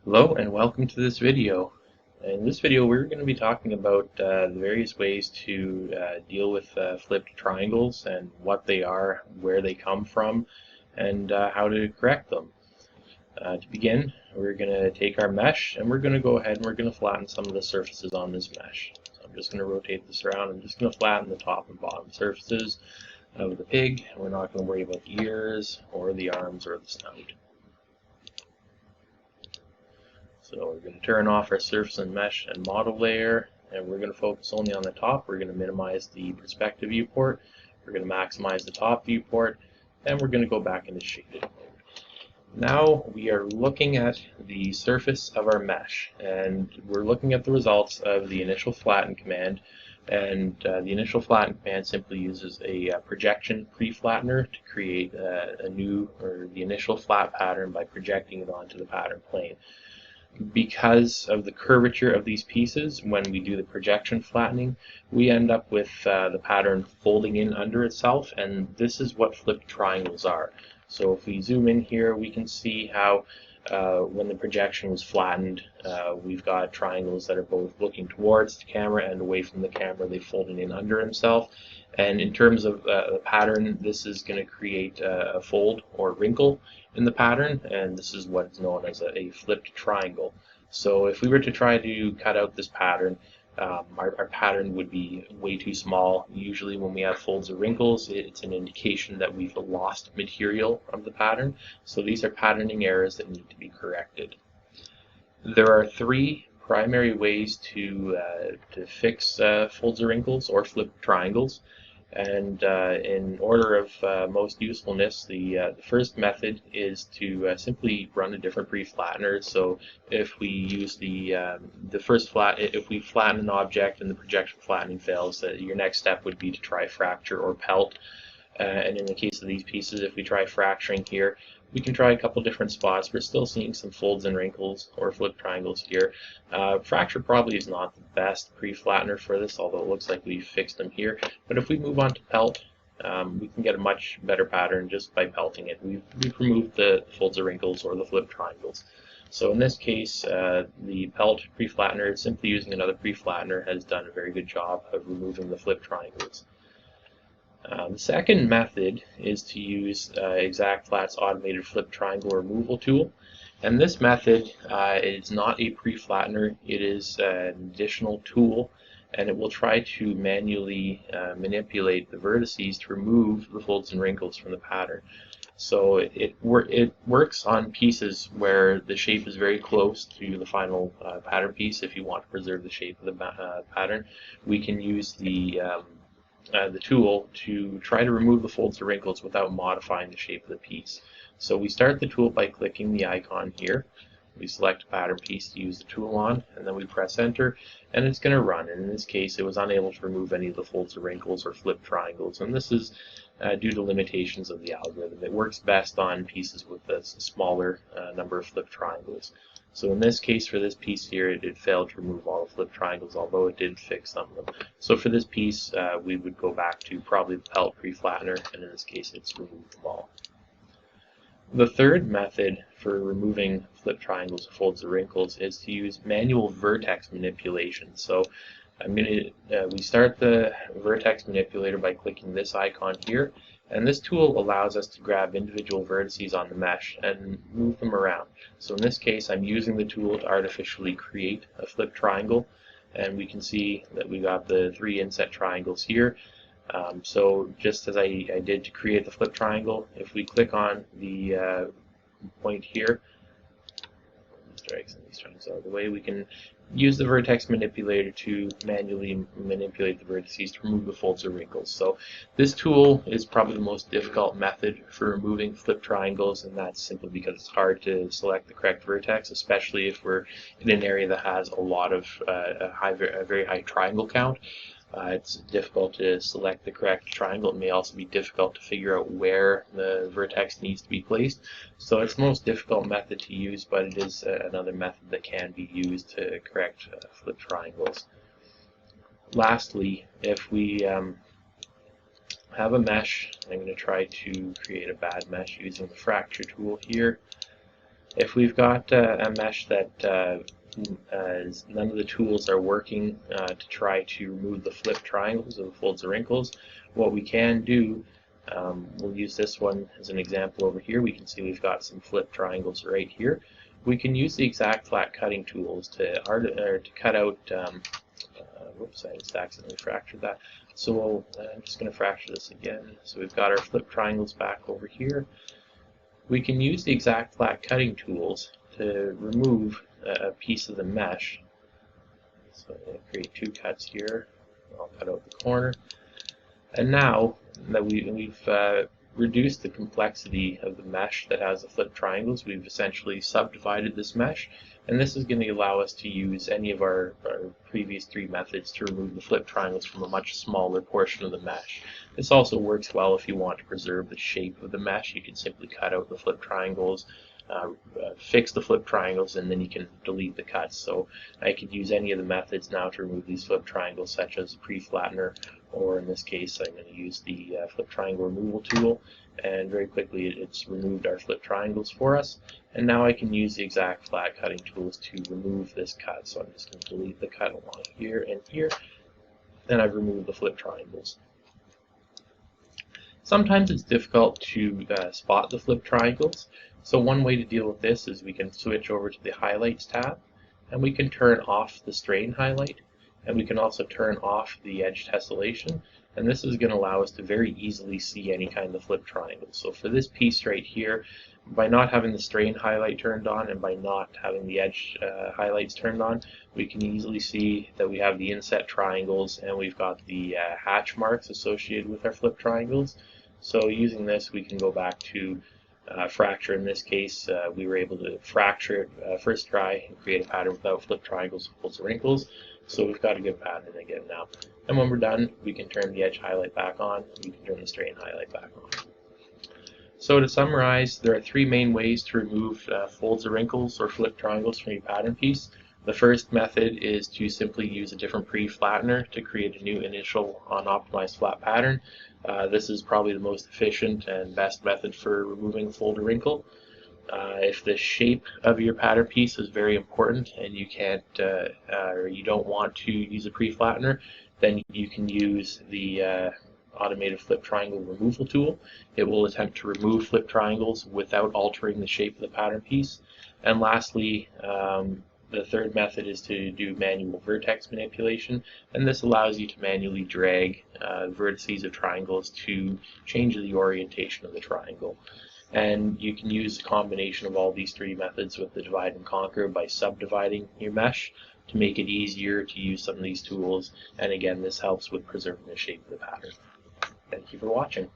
Hello and welcome to this video. In this video we're going to be talking about the various ways to deal with flipped triangles and what they are, where they come from, and how to correct them. To begin, we're going to take our mesh and we're going to go ahead and we're going to flatten some of the surfaces on this mesh. So I'm just going to rotate this around. I'm just going to flatten the top and bottom surfaces of the pig. We're not going to worry about the ears or the arms or the snout. So we're going to turn off our surface and mesh and model layer, and we're going to focus only on the top. We're going to minimize the perspective viewport, we're going to maximize the top viewport, and we're going to go back into shaded mode. Now we are looking at the surface of our mesh, and we're looking at the results of the initial flatten command. And the initial flatten command simply uses a projection pre-flattener to create a new, or the initial flat pattern by projecting it onto the pattern plane. Because of the curvature of these pieces, when we do the projection flattening, we end up with the pattern folding in under itself, and this is what flipped triangles are. So if we zoom in here, we can see how when the projection was flattened, we've got triangles that are both looking towards the camera and away from the camera. They folded in under themselves. And in terms of the pattern, this is going to create a fold or wrinkle in the pattern, and this is what is known as a flipped triangle. So if we were to try to cut out this pattern, our pattern would be way too small. Usually when we have folds or wrinkles, it's an indication that we've lost material of the pattern. So these are patterning errors that need to be corrected. There are three primary ways to fix folds or wrinkles or flipped triangles. And in order of most usefulness, the first method is to simply run a different pre-flattener. So if we use the first if we flatten an object and the projection flattening fails, your next step would be to try fracture or pelt. And in the case of these pieces, if we try fracturing here, we can try a couple different spots. We're still seeing some folds and wrinkles or flipped triangles here. Fracture probably is not the best pre-flattener for this, although it looks like we've fixed them here. But if we move on to pelt, we can get a much better pattern just by pelting it. We've removed the folds or wrinkles or the flipped triangles. So in this case, the pelt pre-flattener, simply using another pre-flattener, has done a very good job of removing the flipped triangles. The second method is to use ExactFlat's automated flip triangle removal tool. And this method is not a pre-flattener, it is an additional tool, and it will try to manually manipulate the vertices to remove the folds and wrinkles from the pattern. So it works on pieces where the shape is very close to the final pattern piece. If you want to preserve the shape of the pattern, we can use the tool to try to remove the folds or wrinkles without modifying the shape of the piece. So we start the tool by clicking the icon here. We select a pattern piece to use the tool on, and then we press enter, and it's going to run. And in this case, it was unable to remove any of the folds or wrinkles or flipped triangles, and this is due to limitations of the algorithm. It works best on pieces with a smaller number of flipped triangles. So in this case, for this piece here, it failed to remove all the flipped triangles, although it did fix some of them. So for this piece, we would go back to probably the pelt pre-flattener, and in this case, it's removed them all. The third method for removing flipped triangles, folds, or wrinkles is to use manual vertex manipulation. So we start the vertex manipulator by clicking this icon here, and this tool allows us to grab individual vertices on the mesh and move them around. So in this case, I'm using the tool to artificially create a flipped triangle, and we can see that we got the three inset triangles here. So just as I did to create the flip triangle, if we click on the point here, drag some of these triangles out of the way, we can use the vertex manipulator to manually manipulate the vertices to remove the folds or wrinkles. So this tool is probably the most difficult method for removing flip triangles, and that's simply because it's hard to select the correct vertex, especially if we're in an area that has a lot of a very high triangle count. It's difficult to select the correct triangle. It may also be difficult to figure out where the vertex needs to be placed. So it's the most difficult method to use, but it is another method that can be used to correct flip triangles. Lastly, if we have a mesh, I'm going to try to create a bad mesh using the fracture tool here. If we've got a mesh that none of the tools are working to try to remove the flip triangles or the folds or wrinkles, what we can do, we'll use this one as an example over here. We can see we've got some flip triangles right here. We can use the ExactFlat cutting tools to cut out, whoops, I just accidentally fractured that. So I'm just going to fracture this again. So we've got our flip triangles back over here. We can use the ExactFlat cutting tools to remove a piece of the mesh. So I'm going to create two cuts here. I'll cut out the corner. And now that we've reduced the complexity of the mesh that has the flip triangles, we've essentially subdivided this mesh, and this is going to allow us to use any of our previous three methods to remove the flip triangles from a much smaller portion of the mesh. This also works well if you want to preserve the shape of the mesh. You can simply cut out the flip triangles, fix the flip triangles, and then you can delete the cuts. So I could use any of the methods now to remove these flip triangles, such as Pre-Flattener, or in this case I'm going to use the flip triangle removal tool, and very quickly it's removed our flip triangles for us. And now I can use the ExactFlat cutting tools to remove this cut. So I'm just going to delete the cut along here and here, and I've removed the flip triangles. Sometimes it's difficult to spot the flip triangles. So one way to deal with this is we can switch over to the Highlights tab, and we can turn off the strain highlight, and we can also turn off the edge tessellation, and this is going to allow us to very easily see any kind of flip triangle. So for this piece right here, by not having the strain highlight turned on and by not having the edge highlights turned on, we can easily see that we have the inset triangles and we've got the hatch marks associated with our flip triangles. So using this, we can go back to fracture. In this case, we were able to fracture it first try and create a pattern without flip triangles, folds, or wrinkles. So we've got a good pattern again now. And when we're done, we can turn the edge highlight back on, we can turn the strain highlight back on. So to summarize, there are three main ways to remove folds or wrinkles or flip triangles from your pattern piece. The first method is to simply use a different pre-flattener to create a new initial unoptimized flat pattern. This is probably the most efficient and best method for removing fold or wrinkle. If the shape of your pattern piece is very important and you can't or you don't want to use a pre-flattener, then you can use the automated flip triangle removal tool. It will attempt to remove flip triangles without altering the shape of the pattern piece. And lastly, the third method is to do manual vertex manipulation, and this allows you to manually drag vertices of triangles to change the orientation of the triangle. And you can use a combination of all these three methods with the divide and conquer by subdividing your mesh to make it easier to use some of these tools. And again, this helps with preserving the shape of the pattern. Thank you for watching.